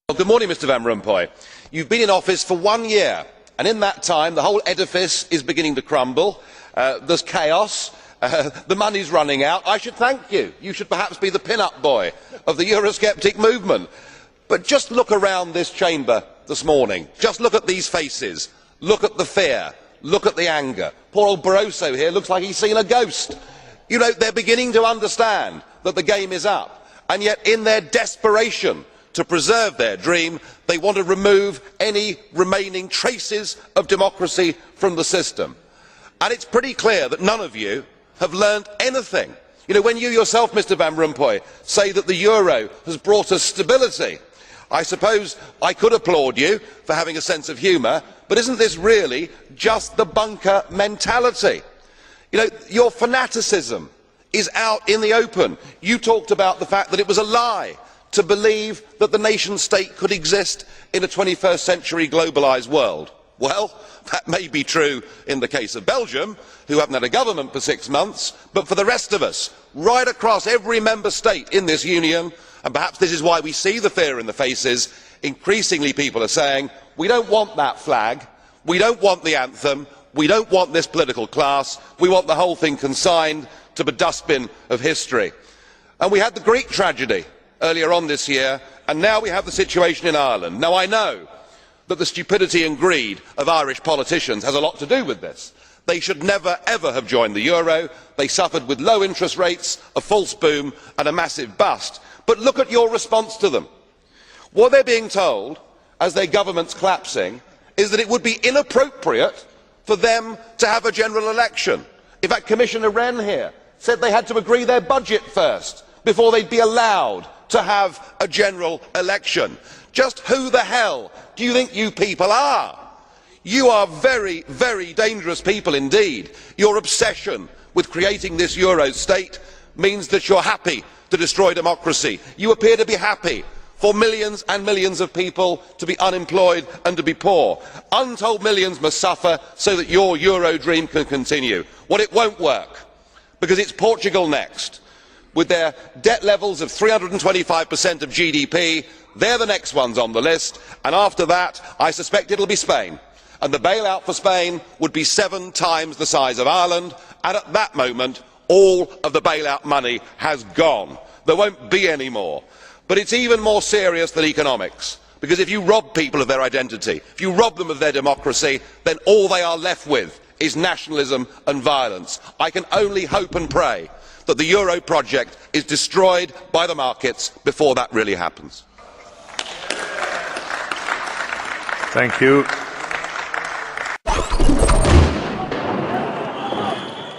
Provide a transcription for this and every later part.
Well, good morning, Mr Van Rompuy. You've been in office for 1 year, and in that time the whole edifice is beginning to crumble. There's chaos. The money's running out. I should thank you. You should perhaps be the pin-up boy of the Eurosceptic movement. But just look around this chamber this morning. Just look at these faces. Look at the fear. Look at the anger. Poor old Barroso here looks like he's seen a ghost. You know, they're beginning to understand that the game is up. And yet, in their desperation to preserve their dream, they want to remove any remaining traces of democracy from the system. And it's pretty clear that none of you have learned anything. You know, when you yourself, Mr Van Rompuy, say that the euro has brought us stability, I suppose I could applaud you for having a sense of humour, but isn't this really just the bunker mentality? You know, your fanaticism is out in the open. You talked about the fact that it was a lie to believe that the nation state could exist in a 21st century globalised world. Well, that may be true in the case of Belgium, who haven't had a government for 6 months, but for the rest of us, right across every member state in this union, and perhaps this is why we see the fear in the faces, increasingly people are saying, we don't want that flag, we don't want the anthem, we don't want this political class, we want the whole thing consigned to the dustbin of history. And we had the Greek tragedy earlier on this year, and now we have the situation in Ireland. Now, I know that the stupidity and greed of Irish politicians has a lot to do with this. They should never ever have joined the euro. They suffered with low interest rates, a false boom and a massive bust. But look at your response to them. What they're being told, as their government's collapsing, is that it would be inappropriate for them to have a general election. In fact, Commissioner Rehn here said they had to agree their budget first before they'd be allowed to have a general election. Just who the hell do you think you people are? You are very, very dangerous people indeed. Your obsession with creating this euro state means that you're happy to destroy democracy. You appear to be happy for millions and millions of people to be unemployed and to be poor. Untold millions must suffer so that your euro dream can continue. Well, it won't work, because it's Portugal next. With their debt levels of 325% of GDP, they're the next ones on the list, and after that I suspect it will be Spain. And the bailout for Spain would be 7 times the size of Ireland, and at that moment all of the bailout money has gone. There won't be any more. But it's even more serious than economics, because if you rob people of their identity, if you rob them of their democracy, then all they are left with is nationalism and violence. I can only hope and pray that the euro project is destroyed by the markets before that really happens. Thank you.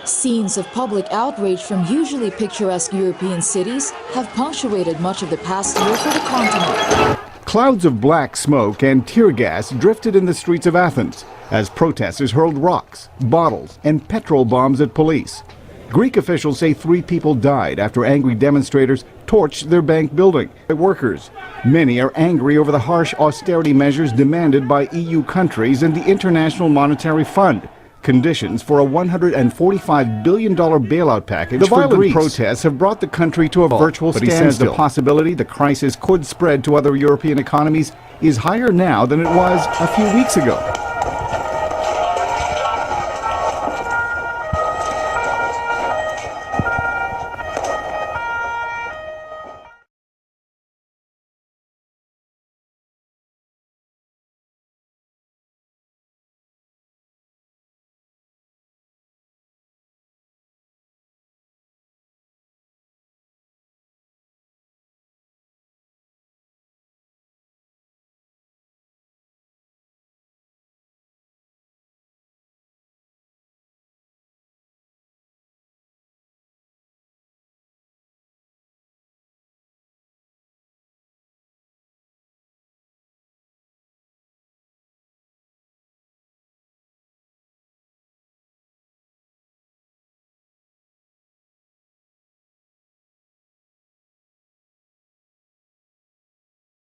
Scenes of public outrage from usually picturesque European cities have punctuated much of the past year for the continent. Clouds of black smoke and tear gas drifted in the streets of Athens as protesters hurled rocks, bottles, and petrol bombs at police. Greek officials say 3 people died after angry demonstrators torched their bank building. Workers, many are angry over the harsh austerity measures demanded by EU countries and the International Monetary Fund. Conditions for a $145 billion bailout package for Greece. The violent protests have brought the country to a virtual standstill. But he says the possibility the crisis could spread to other European economies is higher now than it was a few weeks ago.